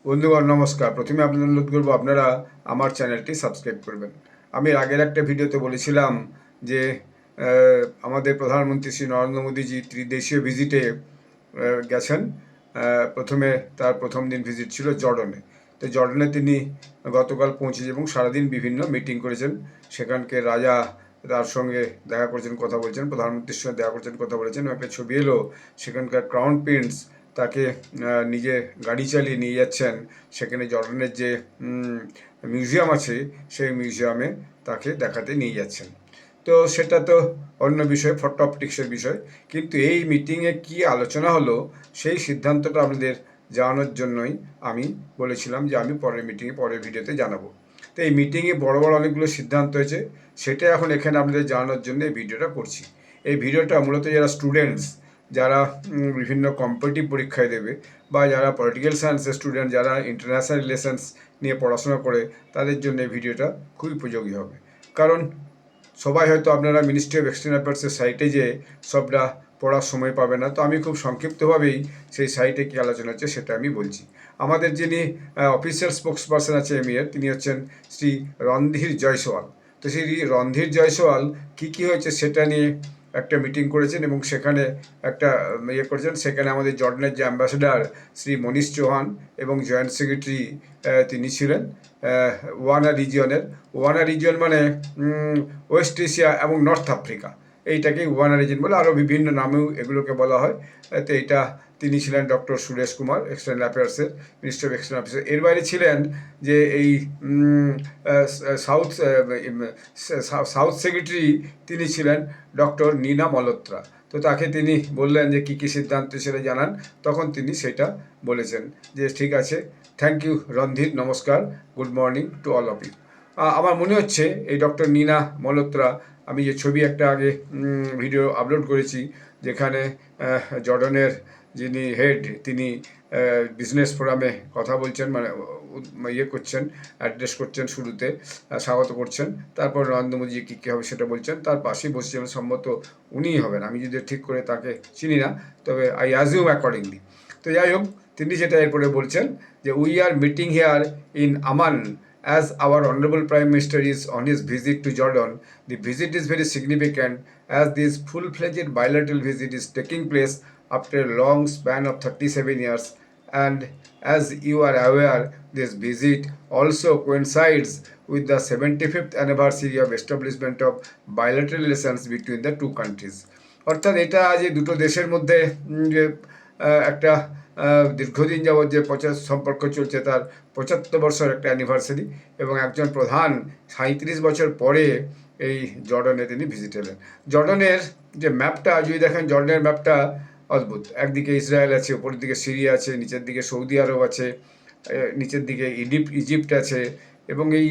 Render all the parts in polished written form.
বন্ধুগণ নমস্কার। প্রথমে আপনাদের অনুরোধ করবো আপনারা আমার চ্যানেলটি সাবস্ক্রাইব করবেন। আমি আগের একটা ভিডিওতে বলেছিলাম যে আমাদের প্রধানমন্ত্রী শ্রী নরেন্দ্র মোদীজি ত্রিদেশীয় ভিজিটে গেছেন। প্রথমে তার প্রথম দিন ভিজিট ছিল জর্ডনে। তো জর্ডনে তিনি গতকাল পৌঁছেছে এবং সারাদিন বিভিন্ন মিটিং করেছেন। সেখানকে রাজা তার সঙ্গে দেখা করেছেন, কথা বলছেন, প্রধানমন্ত্রীর সঙ্গে দেখা করেছেন, কথা বলেছেন। একটা ছবি এলো, সেখানকার ক্রাউন প্রিন্স তাকে নিজে গাড়ি চালিয়ে নিয়ে যাচ্ছেন। সেখানে জর্ডানের যে মিউজিয়াম আছে সেই মিউজিয়ামে তাকে দেখাতে নিয়ে যাচ্ছেন। তো সেটা তো অন্য বিষয়, ফটো অপটিক্সের বিষয়। কিন্তু এই মিটিংয়ে কি আলোচনা হলো সেই সিদ্ধান্তটা আপনাদের জানানোর জন্যই আমি বলেছিলাম যে আমি পরের মিটিংয়ে, পরের ভিডিওতে জানাবো। তো এই মিটিংয়ে বড় বড় অনেকগুলো সিদ্ধান্ত হয়েছে, সেটা এখন এখানে আপনাদের জানানোর জন্য এই ভিডিওটা করছি। এই ভিডিওটা মূলত যারা স্টুডেন্টস, যারা বিভিন্ন কম্পিটিটিভ পরীক্ষায় দেবে, বা যারা পলিটিক্যাল সায়েন্সের স্টুডেন্ট, যারা ইন্টারন্যাশনাল রিলেশনস নিয়ে পড়াশোনা করে, তাদের জন্য এই ভিডিওটা খুবই উপযোগী হবে। কারণ সবাই হয়তো আপনারা মিনিস্ট্রি অফ এক্সটার্নাল অ্যাফেয়ার্সের সাইটে যে সবটা পড়ার সময় পাবে না। তো আমি খুব সংক্ষিপ্তভাবেই সেই সাইটে কী আলোচনা হচ্ছে সেটা আমি বলছি। আমাদের যিনি অফিসিয়াল স্পোক্স পার্সন আছে এমইএর, তিনি হচ্ছেন শ্রী রণধীর জয়সওয়াল। তো শ্রী রণধীর জয়সওয়াল কী হয়েছে সেটা নিয়ে একটা মিটিং করেছেন এবং সেখানে একটা করেছেন। সেখানে আমাদের জর্ডানের যে অ্যাম্বাসেডার শ্রী মনীষ চৌহান এবং জয়েন্ট সেক্রেটারি তিনি ছিলেন ওয়ানা রিজিয়নের। ওয়ানা রিজিয়ন মানে ওয়েস্ট এশিয়া এবং নর্থ আফ্রিকা, এইটাকেই ওয়ানা রিজিয়ন বলে, আরও বিভিন্ন নামেও এগুলোকে বলা হয়। তো এটা তিনি ছিলেন ডক্টর সুরেশ কুমার, এক্সটার্নাল অ্যাফেয়ার্সের, মিনিস্টার অফ এক্সটার্নাল অ্যাফেয়ার্স। এর বাইরে ছিলেন যে এই সাউথ সাউথ সেক্রেটারি, তিনি ছিলেন ডক্টর নীনা মলত্রা। তো তাকে তিনি বললেন যে কী কী সিদ্ধান্ত সেটা জানান। তখন তিনি সেটা বলেছেন যে ঠিক আছে, থ্যাংক ইউ রণধীর, নমস্কার, good morning to all of you. আমার মনে হচ্ছে এই ডক্টর নীনা মলত্রা, আমি যে ছবি একটা আগে ভিডিও আপলোড করেছি, যেখানে জর্ডানের যিনি হেড, তিনি বিজনেস ফোরামে কথা বলছেন, মানে করছেন, অ্যাড্রেস করছেন, শুরুতে স্বাগত করছেন, তারপর নরেন্দ্র মোদী কী কী হবে সেটা বলছেন। তার পাশেই বসছেন, সম্ভবত উনিই হবেন, আমি যদি ঠিক করে তাকে চিনি না, তবে আই অ্যাজিউম অ্যাকর্ডিংলি। তো যাই হোক, তিনি যেটা এরপরে বলছেন যে we are meeting here in Aman as our Honorable Prime Minister is on his visit to Jordan. The visit is very significant as this full-fledged bilateral visit is taking place after a long span of 37 years, and as you are aware, this visit also coincides with the 75th anniversary of establishment of bilateral relations between the two countries. অর্থাৎ এটা যে দুটো দেশের মধ্যে যে একটা দীর্ঘদিন যাবৎ যে সম্পর্ক চলছে, তার 75 বছর একটা অ্যানিভার্সারি, এবং একজন প্রধান 37 বছর পরে এই জর্ডানে তিনি ভিজিট এলেন। জর্ডানের যে ম্যাপটা যদি দেখেন, জর্ডানের ম্যাপটা অদ্ভুত। একদিকে ইসরায়েল আছে, উপরের দিকে সিরিয়া আছে, নিচের দিকে সৌদি আরব আছে, নিচের দিকে ইজিপ্ট আছে, এবং এই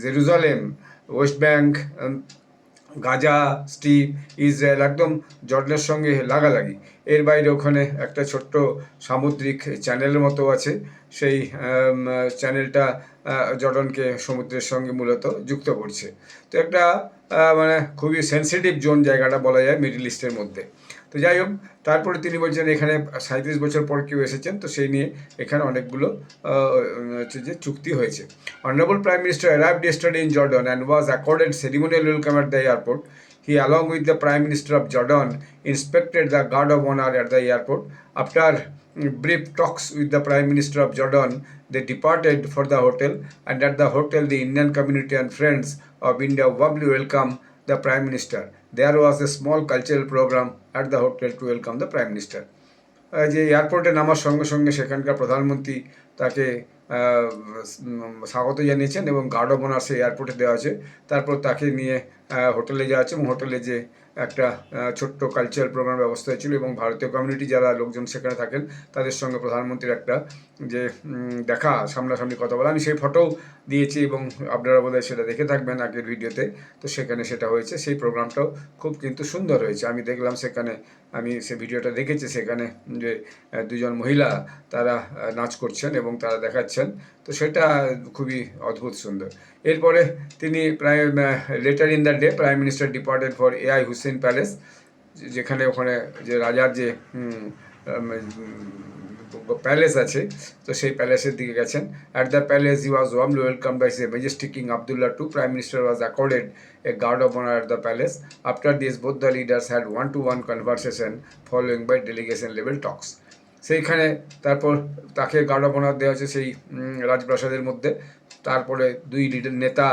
Jerusalem, West bank, Gaza strip, Israel একদম জর্ডানের সঙ্গে লাগালাগি। এর বাইরে ওখানে একটা ছোট্ট সামুদ্রিক চ্যানেলের মতো আছে, সেই চ্যানেলটা জর্ডানকে সমুদ্রের সঙ্গে মূলত যুক্ত করছে। তো একটা মানে খুবই সেন্সিটিভ জোন জায়গাটা বলা যায় মিডল ইস্টের মধ্যে। তো যাই হোক, তারপরে তিনি বলছেন এখানে 37 বছর পর কেউ এসেছেন, তো সেই নিয়ে এখানে অনেকগুলো হচ্ছে যে চুক্তি হয়েছে। Honorable Prime Minister arrived yesterday in Jordan and was accorded ceremonial welcome at the airport. He, along with the Prime Minister of Jordan, inspected the guard of honor at the airport. After brief talks with the Prime Minister of Jordan, they departed for the hotel, and at the hotel the Indian community and friends of India warmly welcomed the Prime Minister. There was a small cultural program at the hotel to welcome the Prime Minister. যে এয়ারপোর্টে নামার সঙ্গে সঙ্গে সেখানকার প্রধানমন্ত্রী তাকে স্বাগত জানিয়েছেন এবং গার্ড অফ অনার সেই এয়ারপোর্টে দেওয়া আছে। তারপর তাকে নিয়ে হোটেলে যাওয়া হচ্ছে, এবং হোটেলে যে একটা ছোট্ট কালচারাল প্রোগ্রাম ব্যবস্থা হয়েছিল, এবং ভারতীয় কমিউনিটি যারা লোকজন সেখানে থাকেন তাদের সঙ্গে প্রধানমন্ত্রীর একটা যে দেখা, সামনাসামনি কথা বলা, আমি সেই ফটোও দিয়েছি এবং আপনারা বোধহয় সেটা দেখে থাকবেন আগের ভিডিওতে। তো সেখানে সেটা হয়েছে, সেই প্রোগ্রামটাও খুব কিন্তু সুন্দর হয়েছে। আমি দেখলাম সেখানে, আমি সে ভিডিওটা দেখেছি, সেখানে যে দুজন মহিলা তারা নাচ করছেন এবং তারা দেখাচ্ছেন, তো সেটা খুবই অদ্ভুত সুন্দর। এরপরে তিনি letter in the day prime minister departed for AI Hussain palace, যেখানে ওখানে যে রাজার যে প্যালেস আছে, তো সেই প্যালেসের দিকে গেছেন। At the palace he was warmly welcome by the majestic king Abdullah two. Prime minister was accorded a guard of honor at the palace. After this, both the leaders had one-to-one conversation following by delegation level talks. সেইখানে তারপর তাকে guard of honour দেওয়া হচ্ছে সেই রাজপ্রাসাদের মধ্যে। তারপরে দুই নেতা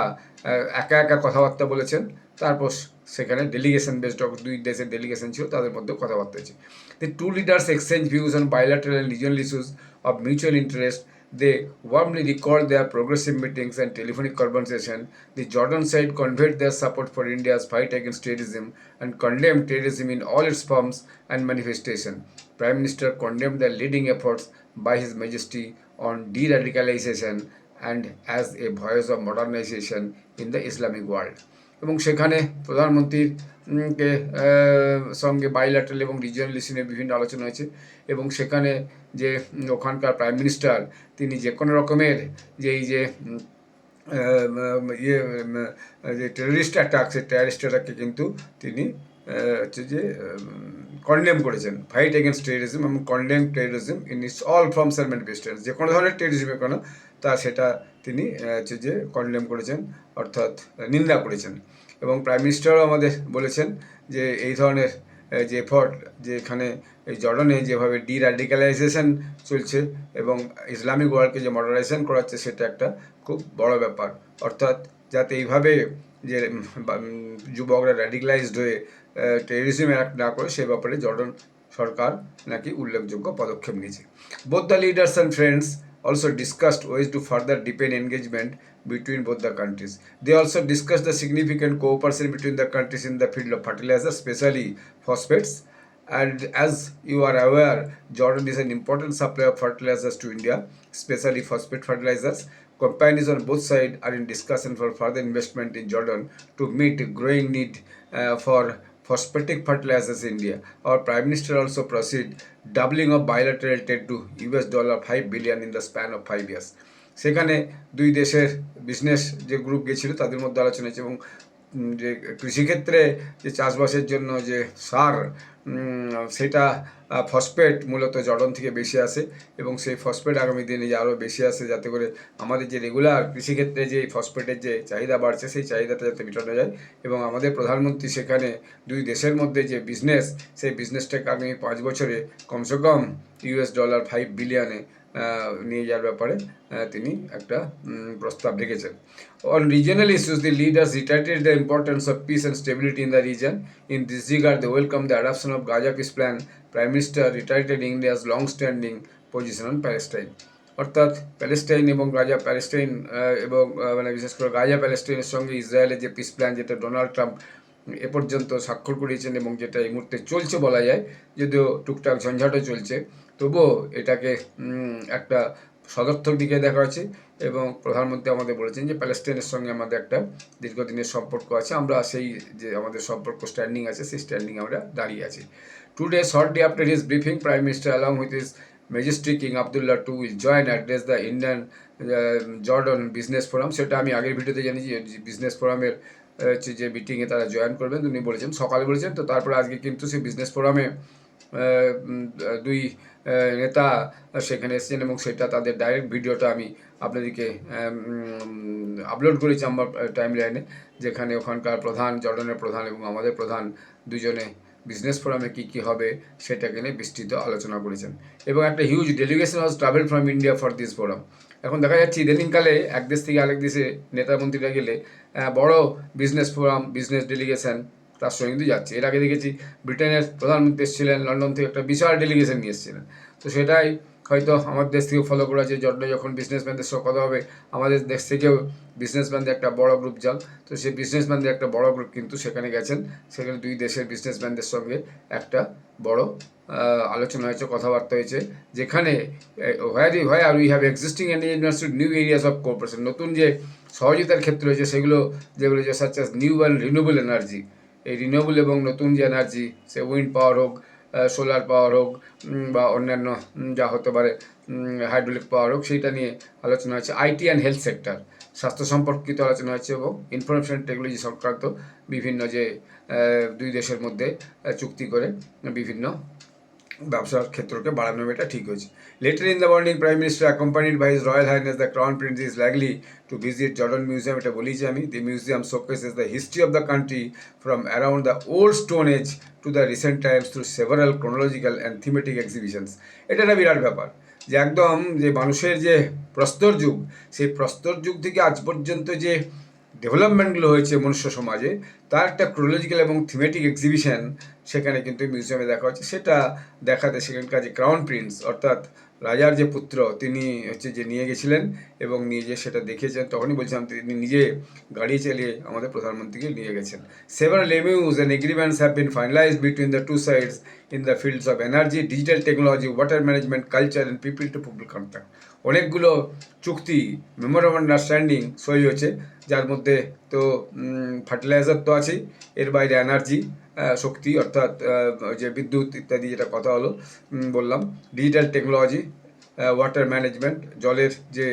একা একা কথাবার্তা বলেছেন। তারপর সেখানে ডেলিগেশন বেসড দুই দেশের ডেলিগেশন ছিল, তাদের মধ্যে কথাবার্তা হয়েছে। The two leaders exchanged views on bilateral and regional issues of mutual interest. They warmly recalled their progressive meetings and telephonic conversation. The Jordan side conveyed their support for India's fight against terrorism and condemned terrorism in all its forms and manifestation. Prime Minister condemned the leading efforts by His Majesty on de-radicalization and as a voice of modernization in the Islamic world. এবং সেখানে প্রধানমন্ত্রীর কে সঙ্গে bilateral এবং regional issue নিয়ে বিভিন্ন আলোচনা হয়েছে। এবং সেখানে যে ওখানকার প্রাইম মিনিস্টার তিনি যে কোনো রকমের যে এই যে যে টেররিস্ট অ্যাটাক, সেই টেররিস্ট অ্যাটাককে কিন্তু তিনি হচ্ছে যে কন্ডেম করেছেন, ফাইট এগেনস্ট টেররিজম এবং condemn terrorism in it's all forms and manifestations. যে কোনো ধরনের টেররিজমে কোনো তা সেটা তিনি হচ্ছে যে কন্ডেম করেছেন, অর্থাৎ নিন্দা করেছেন। এবং প্রাইম মিনিস্টারও আমাদের বলেছেন যে এই ধরনের যে এফর্ট, যে এখানে এই জর্ডানে যেভাবে ডিরাডিক্যালাইজেশন চলছে এবং ইসলামিক ওয়ার্ল্ডকে যে মডারাইজেশন করাচ্ছে, সেটা একটা খুব বড় ব্যাপার। অর্থাৎ যাতে এইভাবে যে যুবকরা র্যাডিক্যালাইজড হয়ে টেররিজম অ্যাক্ট না করে, সে ব্যাপারে জর্ডান সরকার নাকি উল্লেখযোগ্য পদক্ষেপ নিয়েছে। Both the leaders and friends also discussed ways to further deepen engagement between both the countries. They also discussed the significant cooperation between the countries in the field of fertilizers, especially phosphates. And as you are aware, Jordan is an important supplier of fertilizers to India, especially phosphate fertilizers. Companies on both sides are in discussion for further investment in Jordan to meet growing need for phosphatic fertilizers in India. Our Prime Minister also proceed doubling of bilateral trade to $5 billion in the span of 5 years. সেখানে দুই দেশের business যে group গেছিল তাদের মধ্যে আলোচনা হয়েছে। এবং যে কৃষিক্ষেত্রে যে চাষবাসের জন্য যে সার, সেটা ফসফেট মূলত জর্ডন থেকে বেশি আসে এবং সেই ফসফেট আগামী দিনে যে আরও বেশি আসে, যাতে করে আমাদের যে রেগুলার কৃষিক্ষেত্রে যে ফসফেটের যে চাহিদা বাড়ছে, সেই চাহিদাটা যাতে মেটানো যায়। এবং আমাদের প্রধানমন্ত্রী সেখানে দুই দেশের মধ্যে যে বিজনেস, সেই বিজনেসটাকে আগামী 5 বছরে কমসে কম $5 বিলিয়নে নিয়ে যাওয়ার ব্যাপারে তিনি একটা প্রস্তাব রেখেছেন। On regional issues, the leaders reiterated the importance of peace and stability in the region. In this regard, they welcomed the adoption of Gaza Peace Plan. Prime Minister reiterated India's long-standing position on Palestine. অর্থাৎ Palestine এবং Gaza, Palestine এবং মানে বিশেষ করে গাজা প্যালেস্টাইনের সঙ্গে ইসরায়েলের যে পিস প্ল্যান, যেটা ডোনাল্ড ট্রাম্প এ পর্যন্ত স্বাক্ষর করিয়েছেন এবং যেটা এই মুহূর্তে চলছে বলা যায়, যদিও টুকটাক ঝঞ্ঝাটও চলছে, তবুও এটাকে একটা সদর্থক দিকে দেখা হচ্ছে। এবং প্রধানমন্ত্রী আমাদের বলেছেন যে প্যালেস্টাইনের সঙ্গে আমাদের একটা দীর্ঘদিনের সম্পর্ক আছে, আমরা সেই যে আমাদের সম্পর্ক স্ট্যান্ডিং আছে, সেই স্ট্যান্ডিং আমরা দাঁড়িয়ে আছি। Today shortly after his briefing, prime minister along with his majesty king Abdullah two will join address the Indian Jordan business forum. সেটা আমি আগের ভিডিওতে জানিয়েছি, বিজনেস ফোরামের হচ্ছে যে মিটিংয়ে তারা জয়েন করবেন, উনি বলেছেন, সকালে বলেছেন। তো তারপরে আজকে কিন্তু সেই বিজনেস ফোরামে দুই নেতা সেখানে এসেছেন এবং সেটা তাদের ডাইরেক্ট ভিডিওটা আমি আপনাদেরকে আপলোড করেছি আমার টাইম লাইনে, যেখানে ওখানকার প্রধান, জর্ডানের প্রধান এবং আমাদের প্রধান দুজনে বিজনেস ফোরামে কী কী হবে সেটাকে নিয়ে বিস্তৃত আলোচনা করেছেন। এবং একটা huge delegation was travel from India for this forum. এখন দেখা যাচ্ছে ইদানিংকালে এক দেশ থেকে আরেক দেশে নেতা মন্ত্রীরা গেলে বড় বিজনেস ফোরাম, বিজনেস ডেলিগেশন তার সঙ্গে কিন্তু যাচ্ছে। এর আগে দেখেছি ব্রিটেনের প্রধানমন্ত্রী এসেছিলেন, লন্ডন থেকে একটা বিশাল ডেলিগেশন নিয়ে এসেছিলেন। তো সেটাই হয়তো আমাদের দেশ থেকে ফলো করা যে জর্ডানে যখন বিজনেসম্যানদের সঙ্গে কথা হবে, আমাদের দেশ থেকেও বিজনেসম্যানদের একটা বড় গ্রুপ যাক। তো সেই বিজনেসম্যানদের একটা বড় গ্রুপ কিন্তু সেখানে গেছেন, সেখানে দুই দেশের বিজনেসম্যানদের সঙ্গে একটা বড় আলোচনা হয়েছে, কথাবার্তা হয়েছে, যেখানে where we have existing engagements to new areas of cooperation, নতুন যে সহযোগিতার ক্ষেত্র রয়েছে সেগুলো, যেগুলো যে such as new and renewable energy, এই রিনিউয়েবল এবং নতুন যে এনার্জি, সে উইন্ড পাওয়ার হোক, সোলার পাওয়ার হোক বা অন্যান্য যা হতে পারে হাইড্রোলিক পাওয়ার হোক, সেইটা নিয়ে আলোচনা হয়েছে। আইটি অ্যান্ড হেলথ সেক্টর, স্বাস্থ্য সম্পর্কিত আলোচনা হয়েছে এবং ইনফরমেশন টেকনোলজি সংক্রান্ত বিভিন্ন যে দুই দেশের মধ্যে চুক্তি করে বিভিন্ন ব্যবসার ক্ষেত্রকে বাড়ানো এটা ঠিক হয়েছে। Later in the morning prime minister accompanied by his royal highness the crown prince is likely to visit Jordan museum, এটা বলেছি আমি। The museum showcases the history of the country from around the old stone age to the recent times through several chronological and thematic exhibitions. এটা একটা বিরাট ব্যাপার যে একদম যে মানুষের যে প্রস্তর যুগ, সেই প্রস্তর যুগ থেকে আজ পর্যন্ত যে ডেভেলপমেন্টগুলো হয়েছে মনুষ্য সমাজে, তার একটা ক্রোনোলজিক্যাল এবং থিমেটিক এক্সিবিশন সেখানে কিন্তু মিউজিয়ামে দেখা হচ্ছে। সেটা দেখাতে সেখানকার যে ক্রাউন প্রিন্স অর্থাৎ রাজার যে পুত্র, তিনি হচ্ছে যে নিয়ে গেছিলেন এবং নিয়ে যেয়ে সেটা দেখেছেন। তখনই বলছিলাম তিনি নিজে গাড়ি চালিয়ে আমাদের প্রধানমন্ত্রীকে নিয়ে গেছেন। Several MoUs and agreements have been finalized between the two sides in the fields of energy, digital technology, water management, culture and people to people contact. অনেকগুলো চুক্তি, মেমোরাম আন্ডারস্ট্যান্ডিং সই হয়েছে, যার মধ্যে তো ফার্টিলাইজার তো আছেই, এর বাইরে এনার্জি, শক্তি অর্থাৎ যে বিদ্যুৎ ইত্যাদি যেটা কথা হলো বললাম, ডিজিটাল টেকনোলজি, ওয়াটার ম্যানেজমেন্ট, জলের যে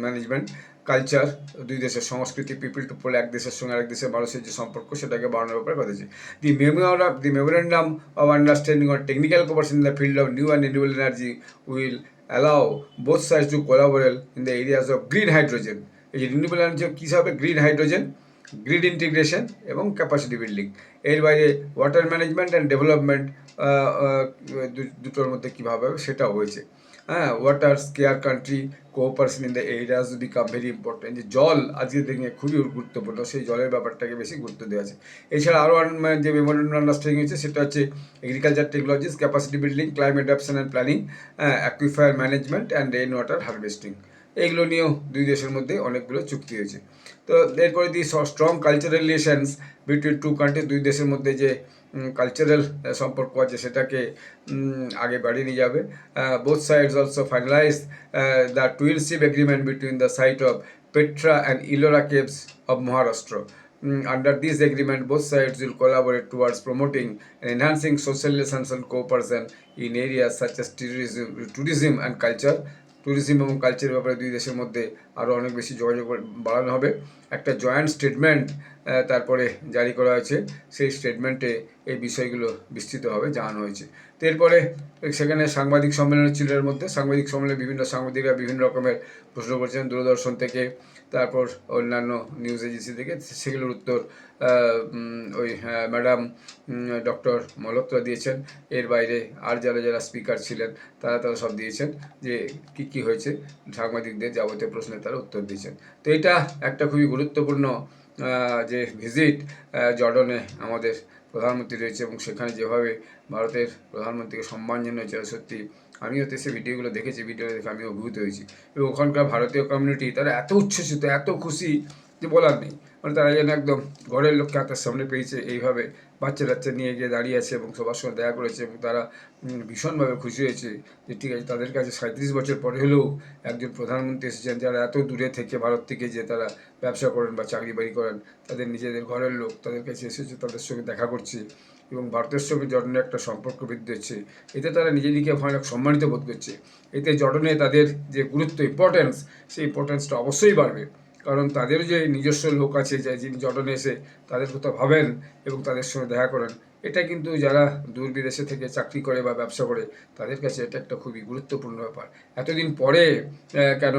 ম্যানেজমেন্ট, কালচার, দুই দেশের সংস্কৃতি, পিপল টু পিপল, এক দেশের সঙ্গে আরেক দেশের মানুষের যে সম্পর্ক সেটাকে বাড়ানোর ব্যাপারে কথা হচ্ছে। The memorandum of understanding on technical cooperation in the field of new and renewable energy will allow both sides to collaborate in the areas of green hydrogen. এই যে রিনিউয়েবল এনার্জি কী হবে? গ্রিন হাইড্রোজেন, গ্রিড ইন্টিগ্রেশন এবং capacity building. এর বাইরে water management and development, দুটোর মধ্যে কীভাবে হবে সেটাও হয়েছে। হ্যাঁ, water scarce country cooperation in the areas become very important. যে জল আজকের দিনে খুবই গুরুত্বপূর্ণ, সেই জলের ব্যাপারটাকে বেশি গুরুত্ব দেওয়া আছে। এছাড়া আরও যে মেমোরেন্ডাম আন্ডারস্ট্যান্ডিং হয়েছে সেটা হচ্ছে agriculture technologies, capacity building, climate adaptation and planning, aquifer management and rain water harvesting. এইগুলো নিয়েও দুই দেশের মধ্যে অনেকগুলো চুক্তি হয়েছে। তো এরপরে the strong cultural relations between two country, দুই দেশের মধ্যে যে কালচারাল সম্পর্ক আছে সেটাকে আগে বাড়িয়ে নিয়ে যাবে। Both sides also finalize the twinship agreement between the site of Petra and Ellora caves of Maharashtra. Under this agreement, both sides will collaborate towards promoting and enhancing social relations and cooperation in areas such as tourism and culture. Tourism এবং কালচারের ব্যাপারে দুই দেশের মধ্যে আরও অনেক বেশি যোগাযোগ বাড়ানো হবে। একটা জয়েন্ট স্টেটমেন্ট তারপরে জারি করা হয়েছে, সেই স্টেটমেন্টে এই বিষয়গুলো বিস্তৃতভাবে জানানো হয়েছে। তো এরপরে সেখানে সাংবাদিক সম্মেলন ছিল। এর মধ্যে সাংবাদিক সম্মেলনে বিভিন্ন সাংবাদিকরা বিভিন্ন রকমের প্রশ্ন করছেন, দূরদর্শন থেকে, তারপর অন্যান্য নিউজ এজেন্সি থেকে। সেগুলোর উত্তর ওই ম্যাডাম ডক্টর মলহোত্রা দিয়েছেন। এর বাইরে আর যারা স্পিকার ছিলেন তারা সব দিয়েছেন যে কী হয়েছে, সাংবাদিকদের যাবতীয় প্রশ্নের তারা উত্তর দিয়েছেন। তো এটা একটা খুবই গুরুত্বপূর্ণ যে ভিজিট জর্ডনে আমাদের প্রধানমন্ত্রী রয়েছে, এবং সেখানে যেভাবে ভারতের প্রধানমন্ত্রীকে সম্মান জানিয়েছে, সত্যি আমিও তো সে ভিডিওগুলো দেখেছি, ভিডিও দেখে আমিও অভিভূত হয়েছি। এবং ওখানকার ভারতীয় কমিউনিটি তারা এত উচ্ছ্বসিত, এত খুশি যে বলার নেই। মানে তারা যেন একদম ঘরের লোককে হাতের সামনে পেয়েছে, এইভাবে বাচ্চা নিয়ে গিয়ে দাঁড়িয়ে আছে এবং সবার সঙ্গে দেখা করেছে, এবং তারা ভীষণভাবে খুশি হয়েছে যে ঠিক আছে, তাদের কাছে 37 বছর পরে হলেও একজন প্রধানমন্ত্রী এসেছেন যারা এত দূরে থেকে, ভারত থেকে যে তারা ব্যবসা করেন বা চাকরি বাড়ি করেন, তাদের নিজেদের ঘরের লোক তাদের কাছে এসেছে, তাদের সঙ্গে দেখা করছে এবং ভারতের সঙ্গে জর্ডনের একটা সম্পর্ক বৃদ্ধি হচ্ছে। এতে তারা নিজেদেরকে অনেক সম্মানিত বোধ করছে। এতে জর্ডনে তাদের যে গুরুত্ব, ইম্পর্টেন্স, সেই ইম্পর্টেন্সটা অবশ্যই বাড়বে, কারণ তাদেরও যে নিজস্ব লোক আছে যিনি জর্ডনে এসে তাদের কথা ভাবেন এবং তাদের সঙ্গে দেখা করেন। এটা কিন্তু যারা দূর বিদেশে থেকে চাকরি করে বা ব্যবসা করে তাদের কাছে এটা একটা খুবই গুরুত্বপূর্ণ ব্যাপার। এতদিন পরে কেন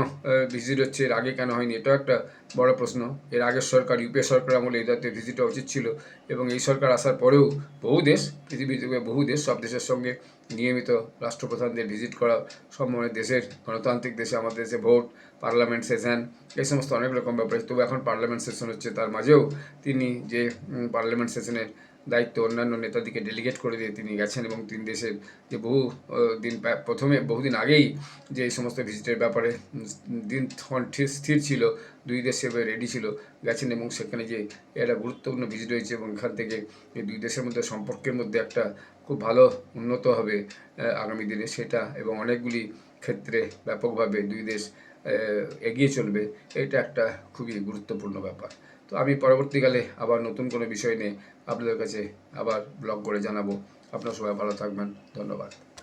ভিজিট হচ্ছে, এর আগে কেন হয়নি, এটাও একটা বড় প্রশ্ন। এর আগের সরকার, ইউপিএ সরকার আমলে এই দায়িত্বে ভিজিট হওয়া উচিত ছিল, এবং এই সরকার আসার পরেও বহু দেশ, পৃথিবীর বহু দেশ, সব দেশের সঙ্গে নিয়মিত রাষ্ট্রপ্রধানদের ভিজিট করা সম্ভব। দেশের গণতান্ত্রিক দেশে, আমাদের দেশে ভোট, পার্লামেন্ট সেশন, এই সমস্ত অনেক রকম ব্যাপার। তবে এখন পার্লামেন্ট সেশন হচ্ছে, তার মাঝেও তিনি যে পার্লামেন্ট সেশনের দায়িত্ব অন্যান্য নেতাদিকে ডেলিগেট করে দিয়ে তিনি গেছেন, এবং তিন দেশের যে বহুদিন আগেই যে এই সমস্ত ভিজিটের ব্যাপারে দিন স্থির ছিল, দুই দেশ সেভাবে রেডি ছিল, গেছেন, এবং সেখানে যে একটা গুরুত্বপূর্ণ ভিজিট হয়েছে, এবং এখান থেকে এই দুই দেশের মধ্যে সম্পর্কের মধ্যে একটা খুব ভালো উন্নত হবে আগামী দিনে সেটা, এবং অনেকগুলি ক্ষেত্রে ব্যাপকভাবে দুই দেশ এগিয়ে চলবে। এটা একটা খুবই গুরুত্বপূর্ণ ব্যাপার। তো আমি পরবর্তীকালে আবার নতুন কোনো বিষয় নিয়ে আপনাদের কাছে আবার ব্লগ করে জানাবো। আপনারা সবাই ভালো থাকবেন। ধন্যবাদ।